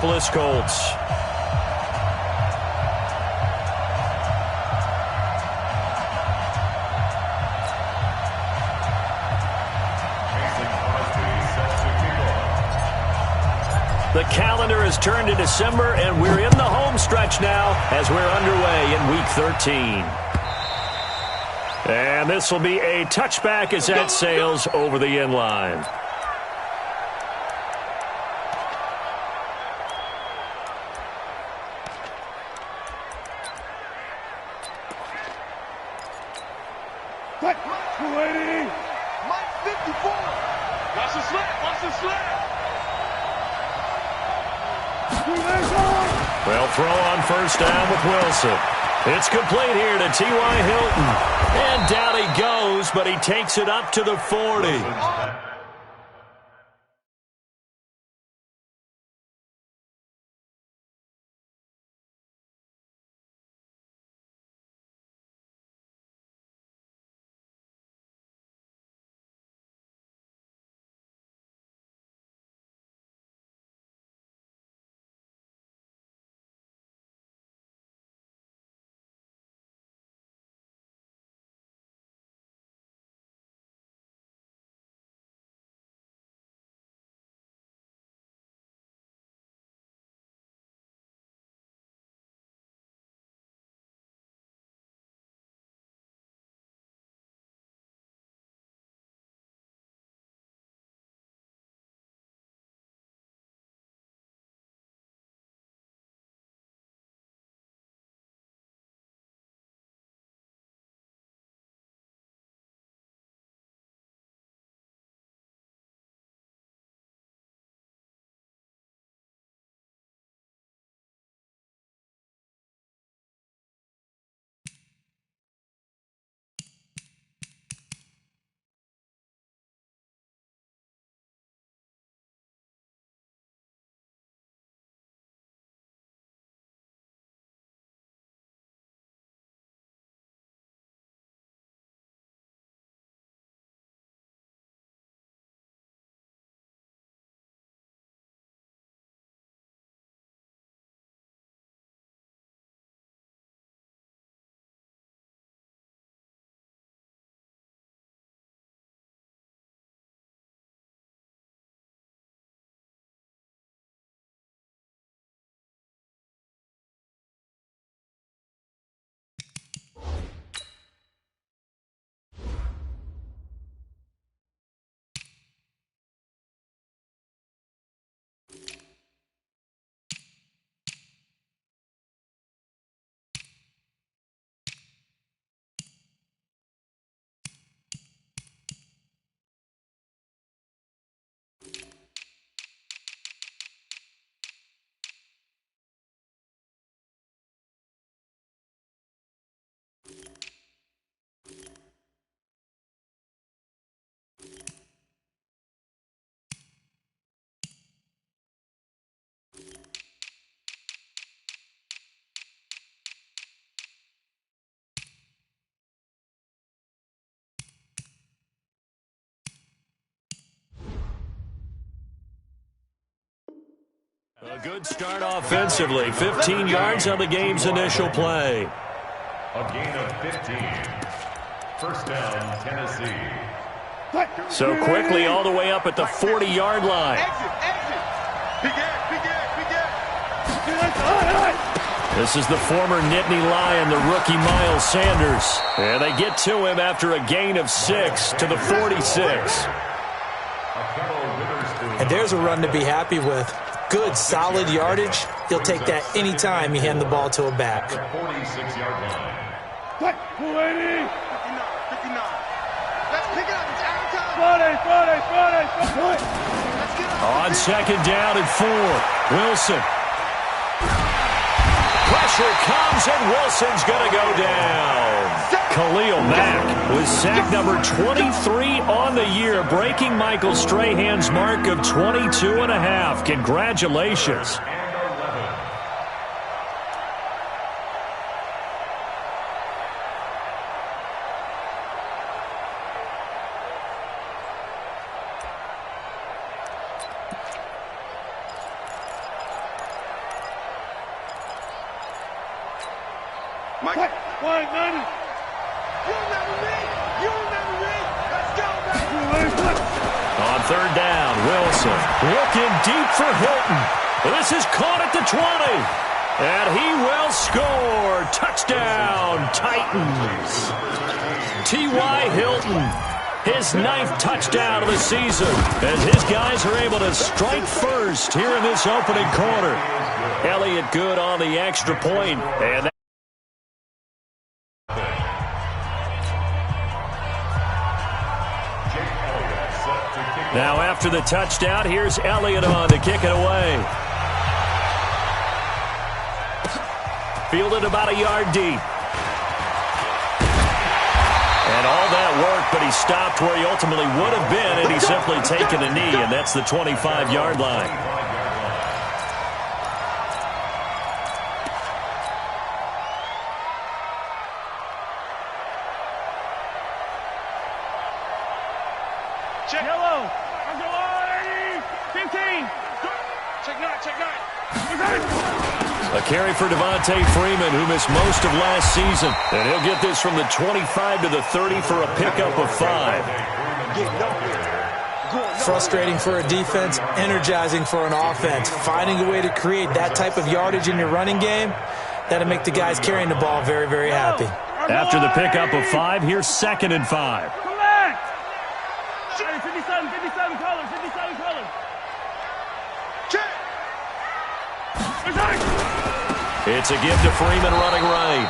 Indianapolis Colts. The calendar has turned to December, and we're in the home stretch now as we're underway in Week 13. And this will be a touchback as that sails over the end line. Well, throw on first down with Wilson. It's complete here to T.Y. Hilton. And down he goes, but he takes it up to the 40. A good start offensively. 15 yards on the game's initial play. A gain of 15. First down, Tennessee. So quickly all the way up at the 40-yard line. This is the former Nittany Lion, the rookie Miles Sanders. And they get to him after a gain of 6 to the 46. And there's a run to be happy with. Good, solid yardage. He'll take that anytime you hand the ball to a back. 46-yard line. 280. 59. Let's pick it up. It's out. On second down and 4. Wilson. Pressure comes, and Wilson's going to go down. Khalil Mack was sack number 23 on the year, breaking Michael Strahan's mark of 22.5. Congratulations. Mike. 190. You remember me? You remember me? Let's go, baby. On third down, Wilson looking deep for Hilton. This is caught at the 20. And he will score. Touchdown, Titans. T.Y. Hilton, his 9th touchdown of the season, as his guys are able to strike first here in this opening quarter. Elliott good on the extra point, and now after the touchdown, here's Elliott on to kick it away. Fielded about a yard deep. And all that work, but he stopped where he ultimately would have been, and he's simply taken a knee, and that's the 25-yard line. Check. Yellow. Let's go, 15. Check 9, check 9. A carry for Devontae Freeman, who missed most of last season. And he'll get this from the 25 to the 30 for a pickup of 5. Frustrating for a defense, energizing for an offense. Finding a way to create that type of yardage in your running game, that'll make the guys carrying the ball very, very happy. After the pickup of 5, here's 2nd and 5. 57 colors, 57 colors. Check. It's a give to Freeman running right.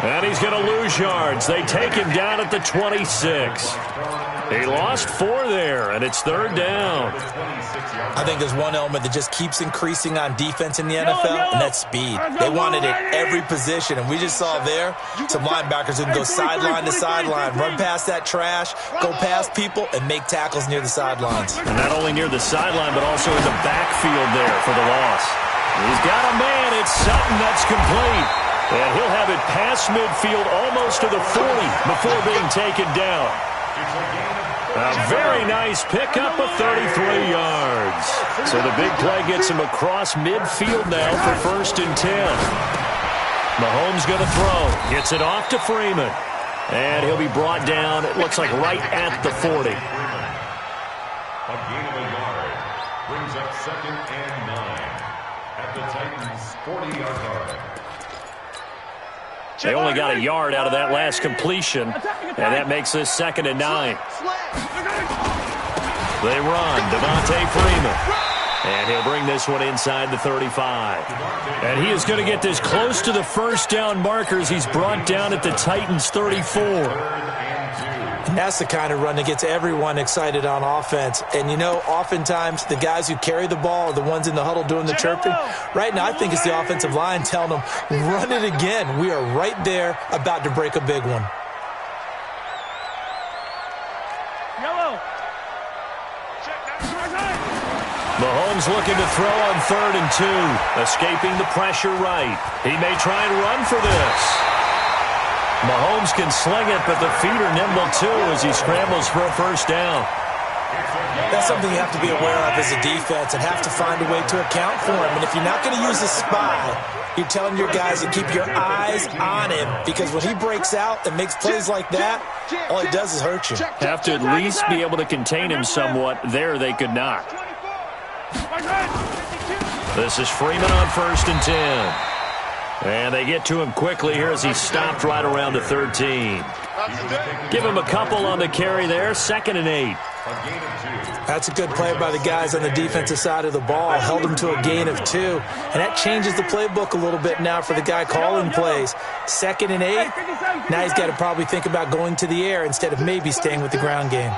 And he's going to lose yards. They take him down at the 26. He lost 4 there, and it's 3rd down. I think there's one element that just keeps increasing on defense in the NFL, and that's speed. They want it at every position, and we just saw there some linebackers who can go sideline to sideline, run past that trash, go past people, and make tackles near the sidelines. And not only near the sideline, but also in the backfield there for the loss. He's got a man. It's Sutton that's complete. And he'll have it past midfield almost to the 40 before being taken down. A very nice pickup of 33 yards. So the big play gets him across midfield now for 1st and 10. Mahomes going to throw. Gets it off to Freeman. And he'll be brought down, it looks like, right at the 40. A gain of a yard brings up 2nd and 9 at the Titans' 40-yard line. They only got a yard out of that last completion, and that makes this 2nd and 9. They run, Devontae Freeman. And he'll bring this one inside the 35. And he is going to get this close to the 1st down markers. He's brought down at the Titans' 34. And that's the kind of run that gets everyone excited on offense. And, you know, oftentimes the guys who carry the ball are the ones in the huddle doing the chirping. Right now, I think it's the offensive line telling them, run it again. We are right there about to break a big one. Yellow. Mahomes looking to throw on 3rd and 2. Escaping the pressure right. He may try and run for this. Mahomes can sling it, but the feet are nimble too as he scrambles for a 1st down. That's something you have to be aware of as a defense and have to find a way to account for him. And if you're not going to use a spy, you're telling your guys to keep your eyes on him, because when he breaks out and makes plays like that, all he does is hurt you. Have to at least be able to contain him somewhat. There they could not. This is Freeman on 1st and 10. And they get to him quickly here as he stopped right around the 13. Give him a couple on the carry there. 2nd and 8. That's a good play by the guys on the defensive side of the ball. Held him to a gain of 2. And that changes the playbook a little bit now for the guy calling plays. 2nd and 8. Now he's got to probably think about going to the air instead of maybe staying with the ground game.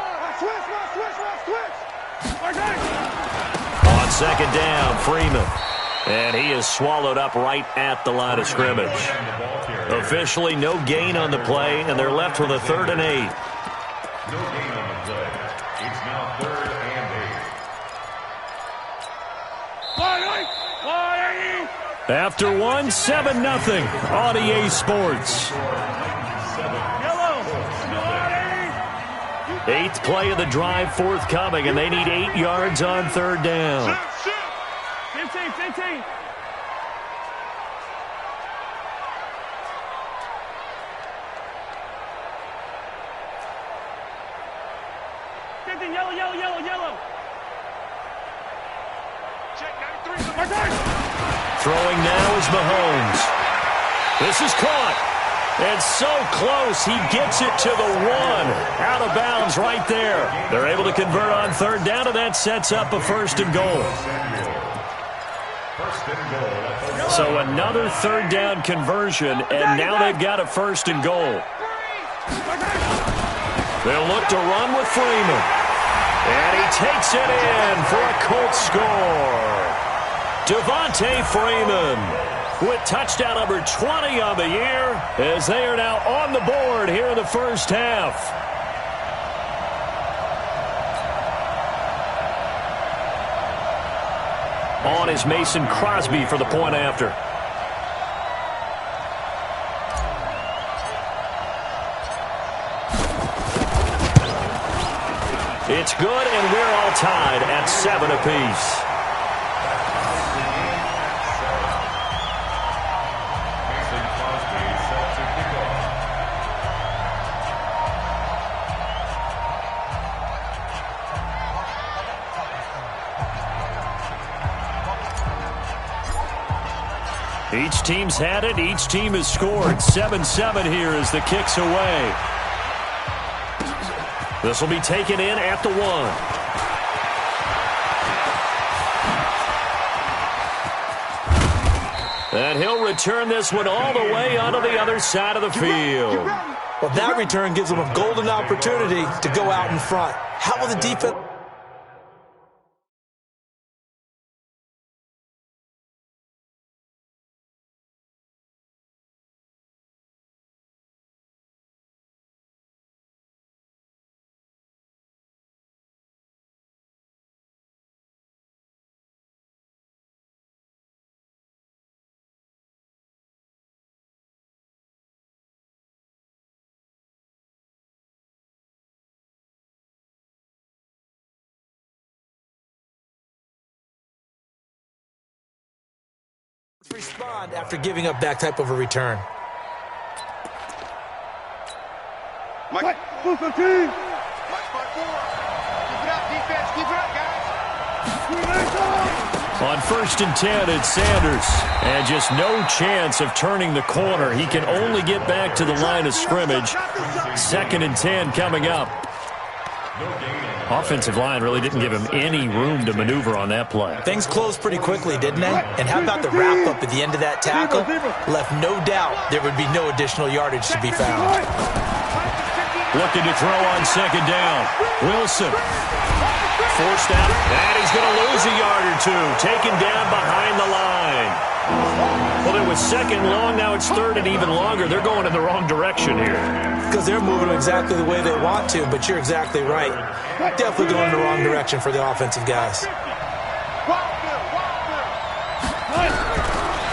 On 2nd down, Freeman. And he is swallowed up right at the line of scrimmage. Officially, no gain on the play, and they're left with a 3rd and 8. No gain on the play. It's now 3rd and 8. After one, 7-0 on EA Sports. 8th play of the drive forthcoming, and they need 8 yards on 3rd down. 15. Everything yellow, yellow, yellow, yellow. Check 93. Throwing now is Mahomes. This is caught. And so close, he gets it to the 1. Out of bounds right there. They're able to convert on third down, and that sets up a first and goal. So another third down conversion, and now they've got a first and goal. They'll look to run with Freeman. And he takes it in for a Colts score. Devontae Freeman with touchdown number 20 on the year, as they are now on the board here in the first half. On is Mason Crosby for the point after. It's good, and we're all tied at 7 apiece. Each team's had it. Each team has scored. 7-7 here as the kick's away. This will be taken in at the 1. And he'll return this one all the way onto the other side of the field. Well, that return gives them a golden opportunity to go out in front. How will the defense... respond after giving up that type of a return? Mike, move 15. Mike, 4. Keep it up, defense. Keep it up, guys. On 1st and 10, it's Sanders. And just no chance of turning the corner. He can only get back to the line of scrimmage. 2nd and 10 coming up. Offensive line really didn't give him any room to maneuver on that play. Things closed pretty quickly, didn't they? And how about the wrap-up at the end of that tackle? Left no doubt there would be no additional yardage to be found. Looking to throw on 2nd down. Wilson. Forced out, and he's going to lose a yard or 2. Taken down behind the line. Well, it was 2nd long, now it's 3rd and even longer. They're going in the wrong direction here. Because they're moving exactly the way they want to, but you're exactly right. Definitely going in the wrong direction for the offensive guys.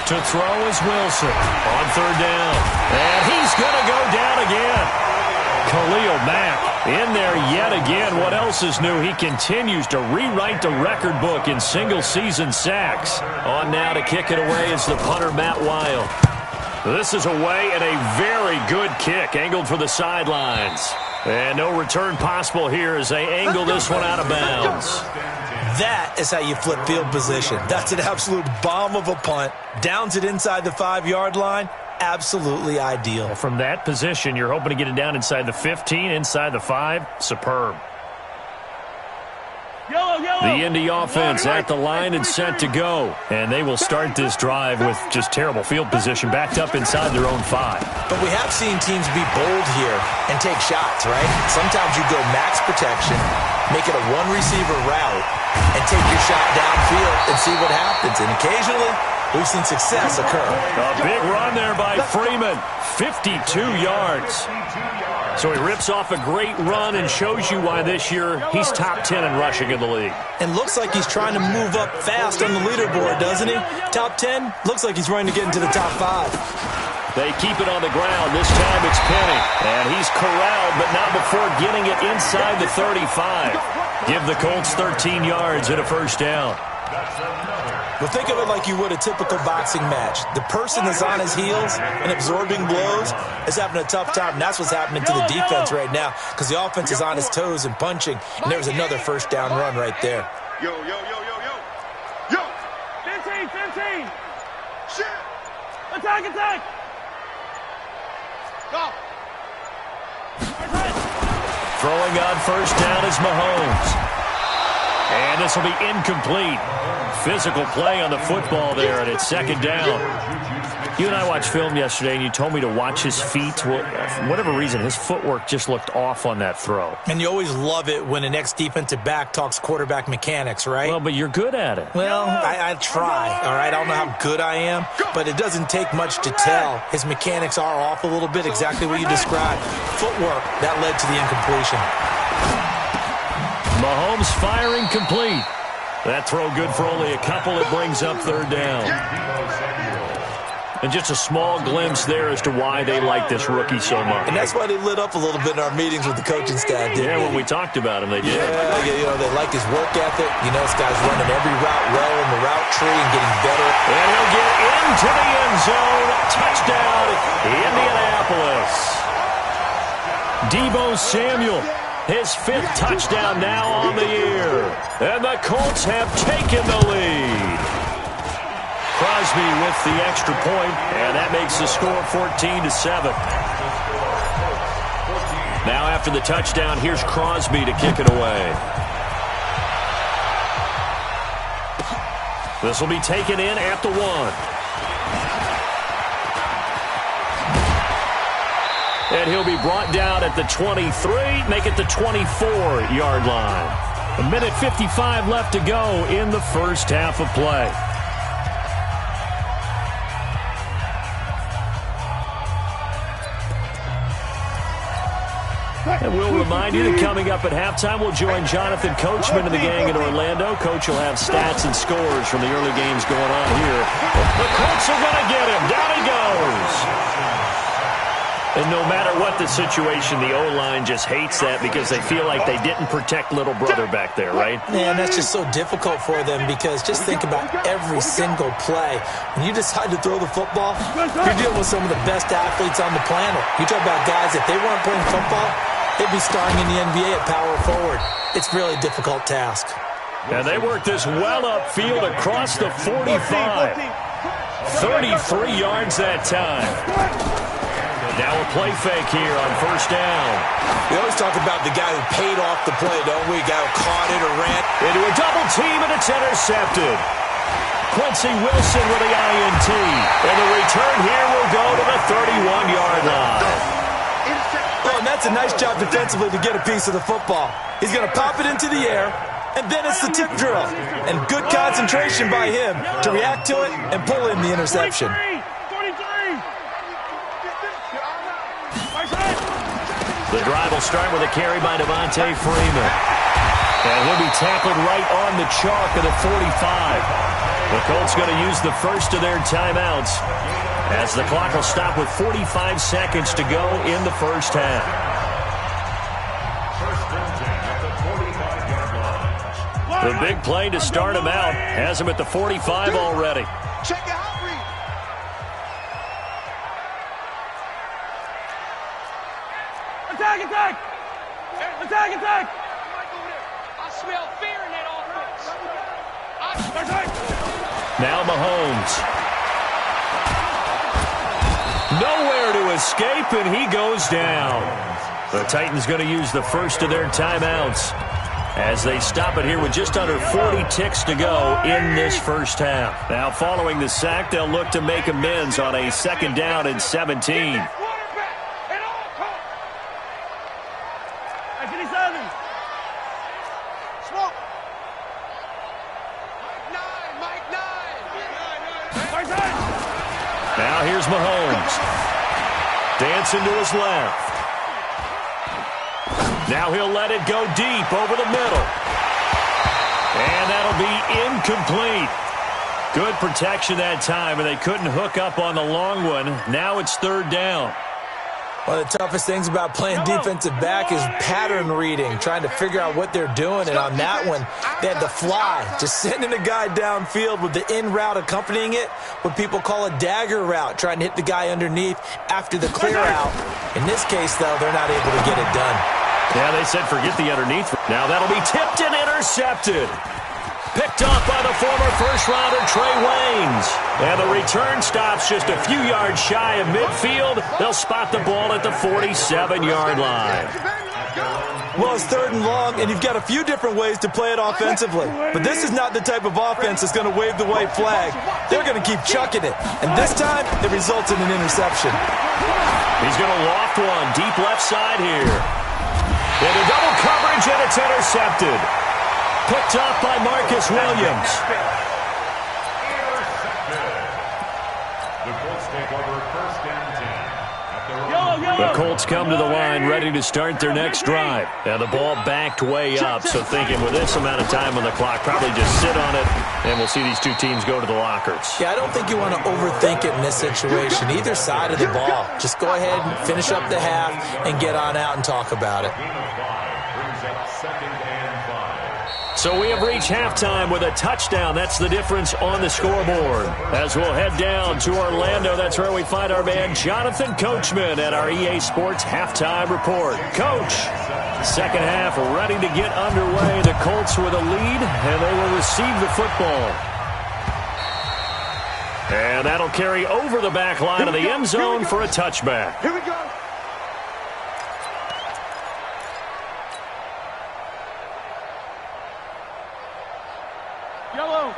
To throw is Wilson on 3rd down. And he's going to go down again. Khalil Mack in there yet again. What else is new? He continues to rewrite the record book in single-season sacks. On now to kick it away is the punter, Matt Wild. This is away and a very good kick, angled for the sidelines. And no return possible here as they angle this one out of bounds. That is how you flip field position. That's an absolute bomb of a punt. Downs it inside the 5-yard line. Absolutely ideal. From that position, you're hoping to get it down inside the 15, inside the 5. Superb. The Indy offense at the line and set to go. And they will start this drive with just terrible field position, backed up inside their own 5. But we have seen teams be bold here and take shots, right? Sometimes you go max protection, make it a one-receiver route, and take your shot downfield and see what happens. And occasionally, we've seen success occur. A big run there by Freeman. 52 yards. So he rips off a great run and shows you why this year he's top 10 in rushing in the league. And looks like he's trying to move up fast on the leaderboard, doesn't he? Top 10, looks like he's running to get into the top 5. They keep it on the ground. This time it's Penny. And he's corralled, but not before getting it inside the 35. Give the Colts 13 yards and a first down. Well, think of it like you would a typical boxing match. The person that's on his heels and absorbing blows is having a tough time, and that's what's happening to the defense right now because the offense is on his toes and punching, and there's another first down run right there. Yo. 15. Shit. Attack. Go. Throwing on first down is Mahomes. And this will be incomplete. Physical play on the football there, and it's second down. You and I watched film yesterday, and you told me to watch his feet. Well, for whatever reason, his footwork just looked off on that throw. And you always love it when an ex-defensive back talks quarterback mechanics, right? Well, but you're good at it. Well, I try, all right? I don't know how good I am, but it doesn't take much to tell. His mechanics are off a little bit, exactly what you described. Footwork, that led to the incompletion. Mahomes firing complete. That throw good for only a couple. It brings up third down. And just a small glimpse there as to why they like this rookie so much. And that's why they lit up a little bit in our meetings with the coaching staff, didn't they? Yeah, when we talked about him, they did. Yeah, you know, they like his work ethic. You know, this guy's running every route well in the route tree and getting better. And he'll get into the end zone. Touchdown, Indianapolis. Deebo Samuel, his 5th touchdown now on the year. And the Colts have taken the lead. Crosby with the extra point, and that makes the score 14-7. Now after the touchdown, here's Crosby to kick it away. This will be taken in at the 1. And he'll be brought down at the 23, make it the 24-yard line. 1:55 left to go in the first half of play. And we'll remind you that coming up at halftime, we'll join Jonathan Coachman and the gang in Orlando. Coach will have stats and scores from the early games going on here. The Colts are going to get him. Down he goes. And no matter what the situation, the O-line just hates that because they feel like they didn't protect little brother back there, right? Man, that's just so difficult for them because just think about every single play. When you decide to throw the football, you're dealing with some of the best athletes on the planet. You talk about guys, if they weren't playing football, they'd be starring in the NBA at power forward. It's really a difficult task. And they work this well upfield across the 45. 33 yards that time. Now a play fake here on first down. We always talk about the guy who paid off the play, don't we? Guy who caught it or ran. Into a double team, and it's intercepted. Quincy Wilson with the INT. And the return here will go to the 31-yard line. Oh, and that's a nice job defensively to get a piece of the football. He's going to pop it into the air, and then it's the tip drill. And good concentration by him to react to it and pull in the interception. The drive will start with a carry by Devontae Freeman. And he'll be tackled right on the chalk of the 45. The Colts going to use the first of their timeouts as the clock will stop with 45 seconds to go in the first half. The big play to start him out has him at the 45 already. Check it out. Attack! I smell fear in that offense. Now Mahomes. Nowhere to escape, and he goes down. The Titans going to use the first of their timeouts as they stop it here with just under 40 ticks to go in this first half. Now following the sack, they'll look to make amends on a 2nd down and 17. Now here's Mahomes. Dancing to his left. Now he'll let it go deep over the middle. And that'll be incomplete. Good protection that time, and they couldn't hook up on the long one. Now it's 3rd down. One of the toughest things about playing defensive back is pattern reading, trying to figure out what they're doing. And on that one, they had the fly, just sending a guy downfield with the in route accompanying it, what people call a dagger route, trying to hit the guy underneath after the clear out. In this case, though, they're not able to get it done. Yeah, they said forget the underneath. Now that'll be tipped and intercepted. Picked off by the former first-rounder Trey Waynes. And the return stops just a few yards shy of midfield. They'll spot the ball at the 47-yard line. Well, it's 3rd and long, and you've got a few different ways to play it offensively. But this is not the type of offense that's going to wave the white flag. They're going to keep chucking it. And this time, it results in an interception. He's going to loft one deep left side here. Into double coverage, and it's intercepted. Picked off by Marcus Williams. The Colts come to the line ready to start their next drive. Now the ball backed way up, so thinking with this amount of time on the clock, probably just sit on it, and we'll see these two teams go to the lockers. Yeah, I don't think you want to overthink it in this situation. Either side of the ball. Just go ahead and finish up the half and get on out and talk about it. So we have reached halftime with a touchdown. That's the difference on the scoreboard. As we'll head down to Orlando, that's where we find our man Jonathan Coachman at our EA Sports Halftime Report. Coach, second half ready to get underway. The Colts with a lead, and they will receive the football. And that'll carry over the back line of the end zone for a touchback. Here we go.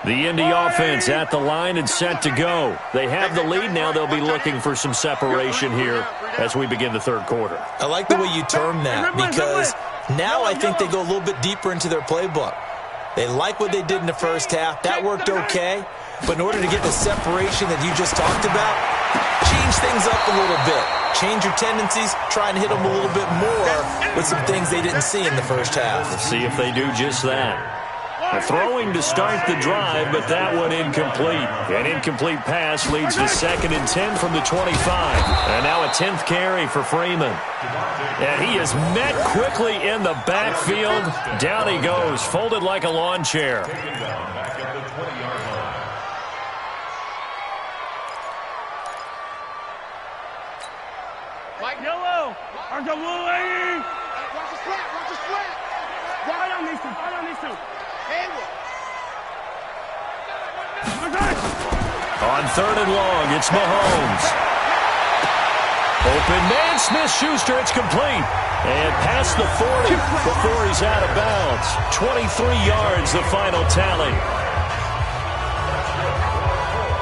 The Indy offense at the line and set to go. They have the lead. Now they'll be looking for some separation here as we begin the third quarter. I like the way you term that, because now I think they go a little bit deeper into their playbook. They like what they did in the first half. That worked okay. But in order to get the separation that you just talked about, change things up a little bit. Change your tendencies. Try and hit them a little bit more with some things they didn't see in the first half. Let's see if they do just that. A throwing to start the drive, but that one incomplete. An incomplete pass leads to 2nd and 10 from the 25. And now a 10th carry for Freeman. And he is met quickly in the backfield. Down he goes, folded like a lawn chair. Mike, yellow. Watch the slant. Watch the slant. Right on these two. Right on these two. On 3rd and long, it's Mahomes. Open man, Smith-Schuster, it's complete. And past the 40 before he's out of bounds. 23 yards, the final tally.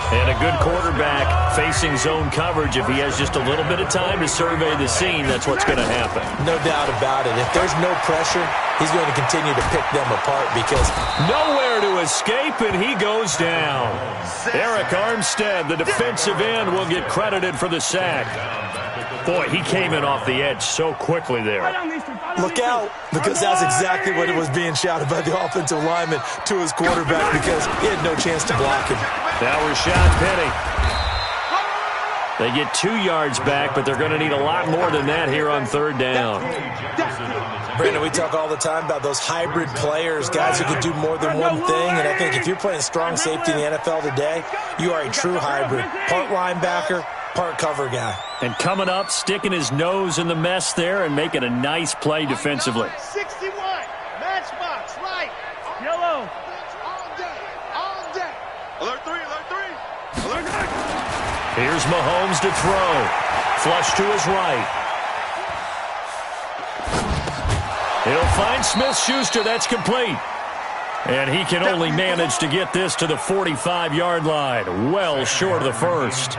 And a good quarterback facing zone coverage. If he has just a little bit of time to survey the scene, that's what's going to happen. No doubt about it. If there's no pressure, he's going to continue to pick them apart because nowhere to escape, and he goes down. Eric Armstead, the defensive end, will get credited for the sack. Boy, he came in off the edge so quickly there. Look out, because that's exactly what it was being shouted by the offensive lineman to his quarterback, because he had no chance to block him. Now Rashad Penny. They get 2 yards back, but they're going to need a lot more than that here on 3rd down. Brandon, we talk all the time about those hybrid players, guys who can do more than one thing, and I think if you're playing strong safety in the NFL today, you are a true hybrid. Part linebacker, part cover guy. And coming up, sticking his nose in the mess there and making a nice play defensively. 61, matchbox, right. Yellow. All day. Alert 3, alert 3. Alert 3. Here's Mahomes to throw. Flush to his right. He'll find Smith-Schuster. That's complete. And he can only manage to get this to the 45-yard line. Well short of the first.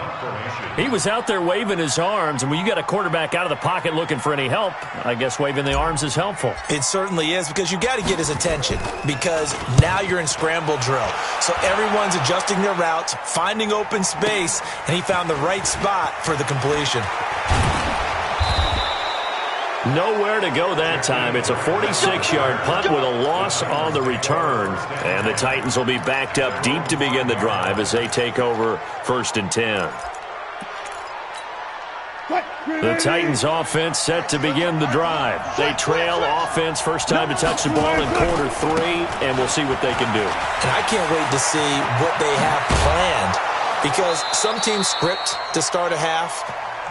He was out there waving his arms, and when you got a quarterback out of the pocket looking for any help, I guess waving the arms is helpful. It certainly is, because you got to get his attention, because now you're in scramble drill. So everyone's adjusting their routes, finding open space, and he found the right spot for the completion. Nowhere to go that time. It's a 46-yard punt with a loss on the return. And the Titans will be backed up deep to begin the drive as they take over 1st and 10. The Titans offense set to begin the drive. They trail offense, first time to touch the ball in quarter 3, and we'll see what they can do. And I can't wait to see what they have planned, because some teams script to start a half.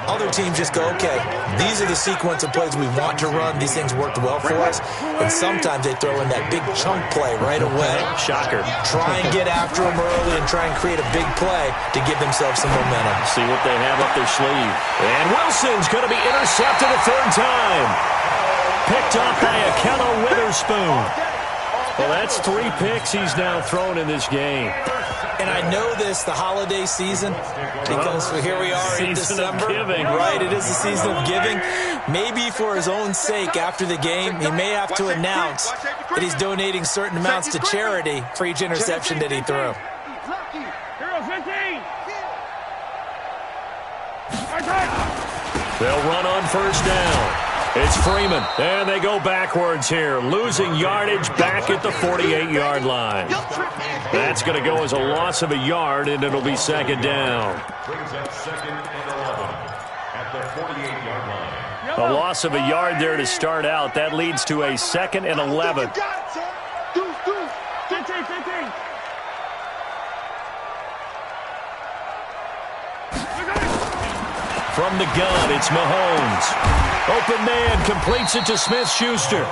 Other teams just go, okay, these are the sequence of plays we want to run. These things worked well for us. And sometimes they throw in that big chunk play right away. Shocker. Try and get after them early and try and create a big play to give themselves some momentum. See what they have up their sleeve. And Wilson's going to be intercepted a third time. Picked up by Akello Witherspoon. Well, that's 3 picks he's now thrown in this game. And I know this, the holiday season, because here we are in December. Giving. Right, it is the season of giving. Maybe for his own sake after the game, he may have to announce that he's donating certain amounts to charity for each interception that he threw. They'll run on first down. It's Freeman, and they go backwards here, losing yardage back at the 48-yard line. That's going to go as a loss of a yard, and it'll be second down. Brings up 2nd and 11 at the 48-yard line. A loss of a yard there to start out. That leads to a 2nd and 11. From the gun, it's Mahomes. Open man, completes it to Smith-Schuster.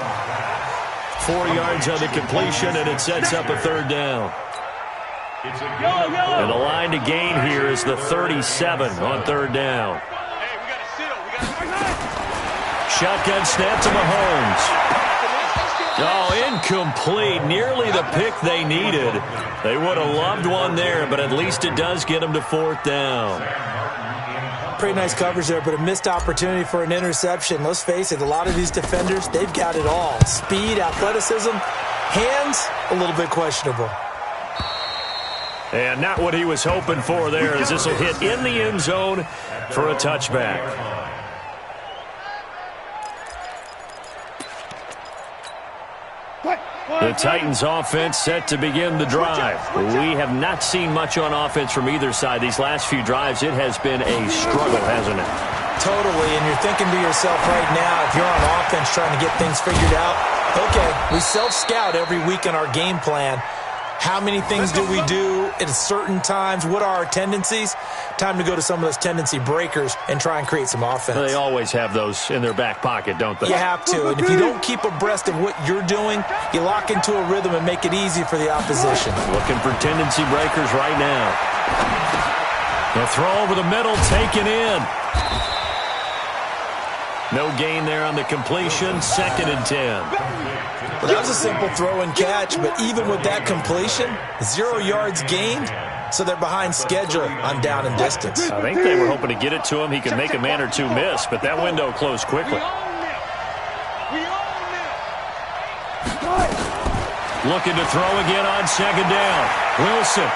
4 yards on the completion, and it sets up a third down. And the line to gain here is the 37 on third down. Shotgun snap to Mahomes. Oh, incomplete. Nearly the pick they needed. They would have loved one there, but at least it does get them to 4th down. Pretty nice coverage there, but a missed opportunity for an interception. Let's face it, a lot of these defenders, they've got it all. Speed, athleticism, hands, a little bit questionable. And not what he was hoping for there, as this will hit in the end zone for a touchback. The Titans offense set to begin the drive. We have not seen much on offense from either side. These last few drives, it has been a struggle, hasn't it? Totally, and you're thinking to yourself right now, if you're on offense trying to get things figured out, okay, we self-scout every week in our game plan. How many things do we do at certain times? What are our tendencies? Time to go to some of those tendency breakers and try and create some offense. They always have those in their back pocket, don't they? You have to, and if you don't keep abreast of what you're doing, you lock into a rhythm and make it easy for the opposition. Looking for tendency breakers right now. The throw over the middle, taken in. No gain there on the completion, 2nd and 10. Well, that was a simple throw and catch, but even with that completion, 0 yards gained, so they're behind schedule on down and distance. I think they were hoping to get it to him. He could make a man or two miss, but that window closed quickly. Looking to throw again on 2nd down. Wilson.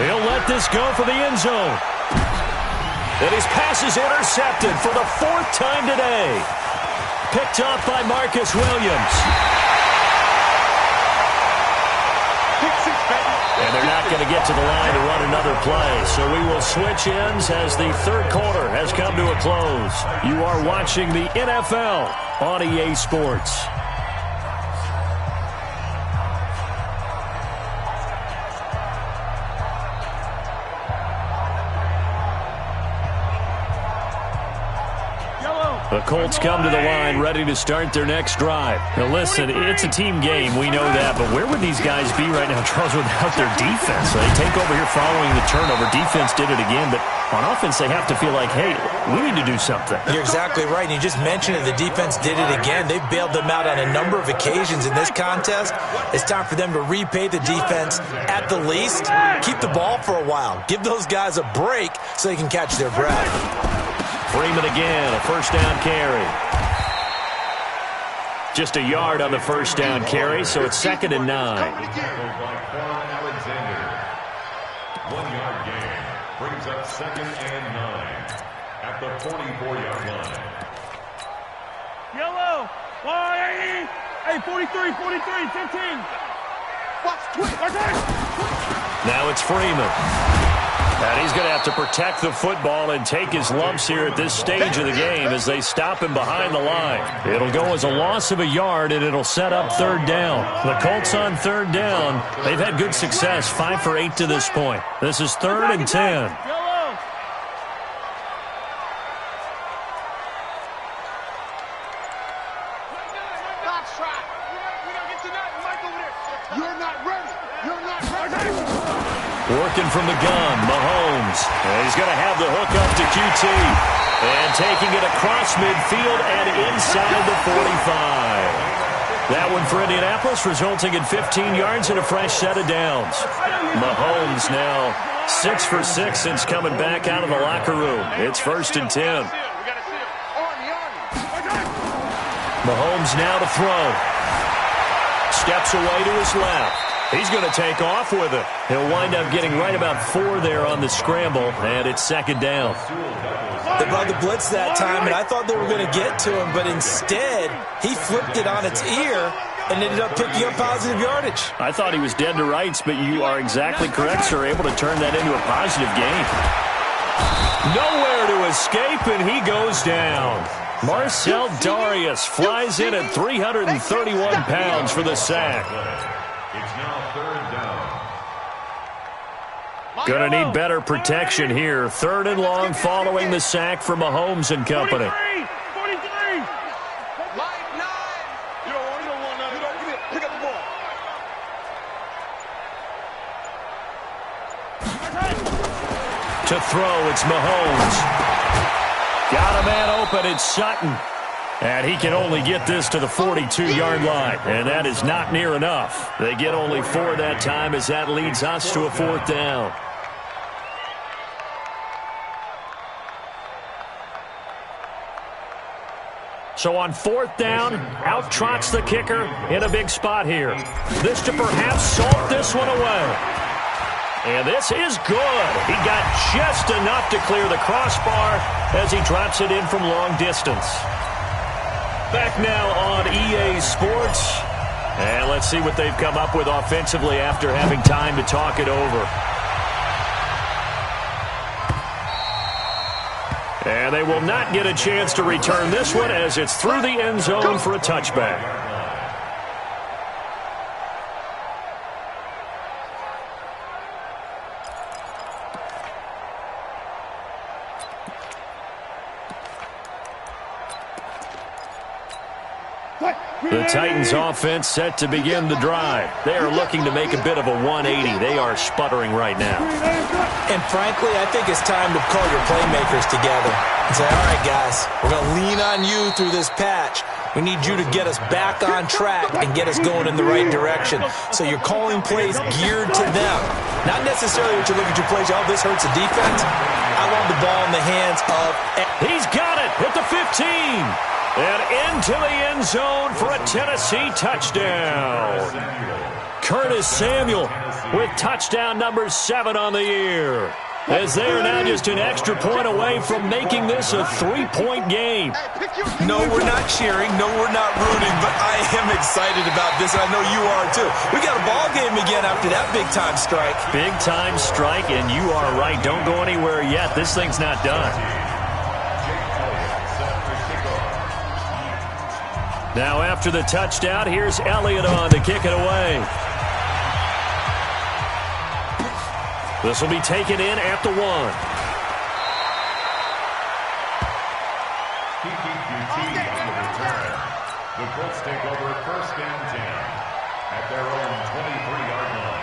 He'll let this go for the end zone. And his pass is intercepted for the 4th time today. Picked up by Marcus Williams. And they're not going to get to the line to run another play. So we will switch ends as the 3rd quarter has come to a close. You are watching the NFL on EA Sports. The Colts come to the line ready to start their next drive. Now listen, it's a team game, we know that, but where would these guys be right now, Charles, without their defense? So they take over here following the turnover. Defense did it again, but on offense they have to feel like, hey, we need to do something. You're exactly right, and you just mentioned it. The defense did it again. They've bailed them out on a number of occasions in this contest. It's time for them to repay the defense at the least. Keep the ball for a while. Give those guys a break so they can catch their breath. Freeman again, a first down carry. Just a yard on the first down carry, so it's 2nd and 9. 1-yard gain brings up 2nd and 9 at the 44-yard line. Yellow. Hey, 43, 15. Watch, quick. Now it's Freeman. And he's going to have to protect the football and take his lumps here at this stage of the game as they stop him behind the line. It'll go as a loss of a yard, and it'll set up third down. The Colts on third down. They've had good success, 5 for 8 to this point. This is 3rd and 10. Working from the gun, Mahomes. And he's going to have the hook up to QT. And taking it across midfield and inside the 45. That one for Indianapolis, resulting in 15 yards and a fresh set of downs. Mahomes now 6 for 6 since coming back out of the locker room. It's 1st and 10. Mahomes now to throw. Steps away to his left. He's going to take off with it. He'll wind up getting right about 4 there on the scramble, and it's 2nd down. They brought the blitz that time, and I thought they were going to get to him, but instead, he flipped it on its ear and ended up picking up positive yardage. I thought he was dead to rights, but you are exactly correct, sir, able to turn that into a positive gain. Nowhere to escape, and he goes down. Marcel Darius flies in at 331 pounds for the sack. It's now 3rd down. Going to need better protection here. 3rd and long following the sack from Mahomes and company. 43! 43! Line 9! You don't want none. Pick up the ball. To throw, it's Mahomes. Got a man open, it's Sutton. And he can only get this to the 42-yard line, and that is not near enough. They get only 4 that time as that leads us to a 4th down. So on 4th down, out trots the kicker in a big spot here. This to perhaps salt this one away. And this is good. He got just enough to clear the crossbar as he drops it in from long distance. Back now on EA Sports. And let's see what they've come up with offensively after having time to talk it over. And they will not get a chance to return this one as it's through the end zone for a touchback. The Titans offense set to begin the drive. They are looking to make a bit of a 180. They are sputtering right now. And frankly, I think it's time to call your playmakers together and say, all right, guys, we're going to lean on you through this patch. We need you to get us back on track and get us going in the right direction. So you're calling plays geared to them. Not necessarily what you look at your plays, oh, this hurts the defense. I want the ball in the hands of... He's got it at the 15. And into the end zone for a Tennessee touchdown. Curtis Samuel with touchdown number 7 on the year. As they are now just an extra point away from making this a 3-point game. No, we're not cheering. No, we're not rooting. But I am excited about this, and I know you are too. We got a ball game again after that big-time strike. Big-time strike, and you are right. Don't go anywhere yet. This thing's not done. Now after the touchdown, here's Elliott on to kick it away. This will be taken in at the 1. QT on the return. The Colts take over 1st and 10 at their own 23-yard line.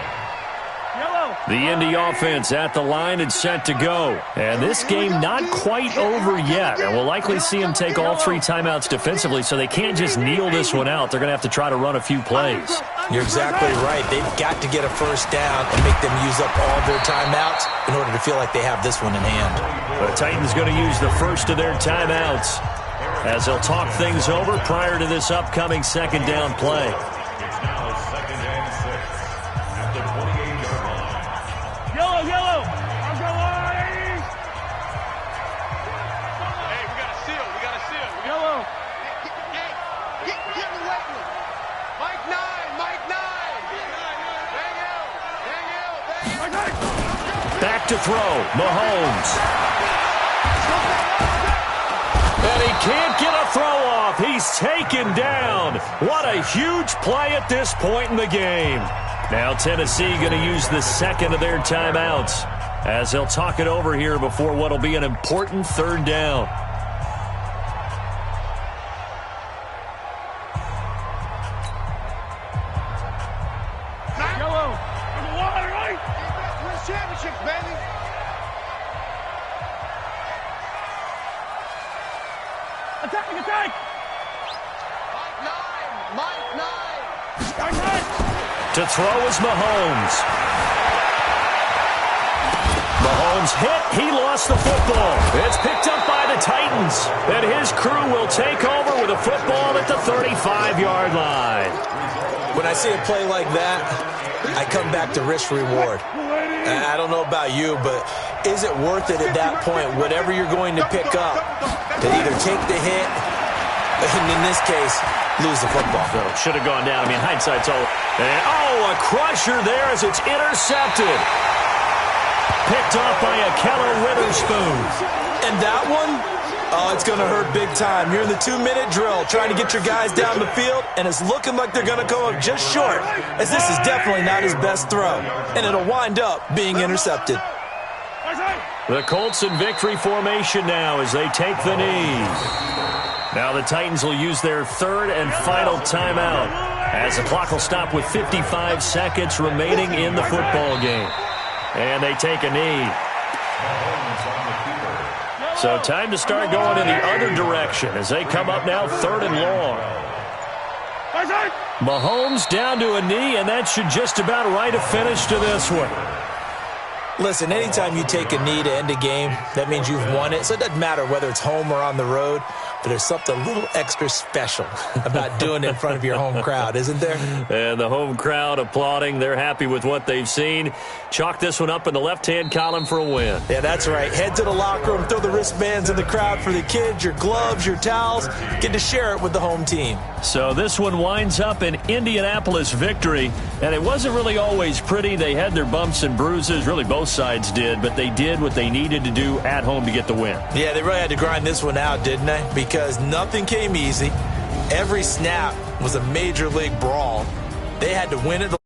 The Indy offense at the line and set to go. And this game not quite over yet. And we'll likely see them take all 3 timeouts defensively, so they can't just kneel this one out. They're going to have to try to run a few plays. You're exactly right. They've got to get a first down and make them use up all their timeouts in order to feel like they have this one in hand. The Titans going to use the first of their timeouts as they'll talk things over prior to this upcoming 2nd down play. It's now 2nd and 6 at the 28-yard line. Yellow! I'm going! Hey, we got a seal. Yellow! Hey, get in the weight room. Mike 9! Daniel! Back to throw. Mahomes. And he can't get a throw off. He's taken down. What a huge play at this point in the game. Now Tennessee going to use the second of their timeouts as they'll talk it over here before what will be an important third down. To throw is Mahomes. Mahomes hit. He lost the football. It's picked up by the Titans. And his crew will take over with a football at the 35-yard line. When I see a play like that, I come back to risk-reward. I don't know about you, but is it worth it at that point, whatever you're going to pick up, to either take the hit, and in this case, lose the football? So should have gone down. I mean, hindsight's all. And, a crusher there as it's intercepted. Picked off by a Keller Witherspoon. And that one, it's going to hurt big time. You're in the 2-minute drill trying to get your guys down the field, and it's looking like they're going to come up just short, as this is definitely not his best throw, and it'll wind up being intercepted. The Colts in victory formation now as they take the knee. Now the Titans will use their third and final timeout as the clock will stop with 55 seconds remaining in the football game. And they take a knee. So time to start going in the other direction as they come up now third and long. Mahomes down to a knee, and that should just about write a finish to this one. Listen, anytime you take a knee to end a game, that means you've won it. So it doesn't matter whether it's home or on the road, but there's something a little extra special about doing it in front of your home crowd, isn't there? And the home crowd applauding. They're happy with what they've seen. Chalk this one up in the left-hand column for a win. Yeah, that's right. Head to the locker room, throw the wristbands in the crowd for the kids, your gloves, your towels. Get to share it with the home team. So this one winds up an Indianapolis victory, and it wasn't really always pretty. They had their bumps and bruises. Really, both sides did, but they did what they needed to do at home to get the win. Yeah, they really had to grind this one out, didn't they? Because nothing came easy. Every snap was a major league brawl. They had to win it.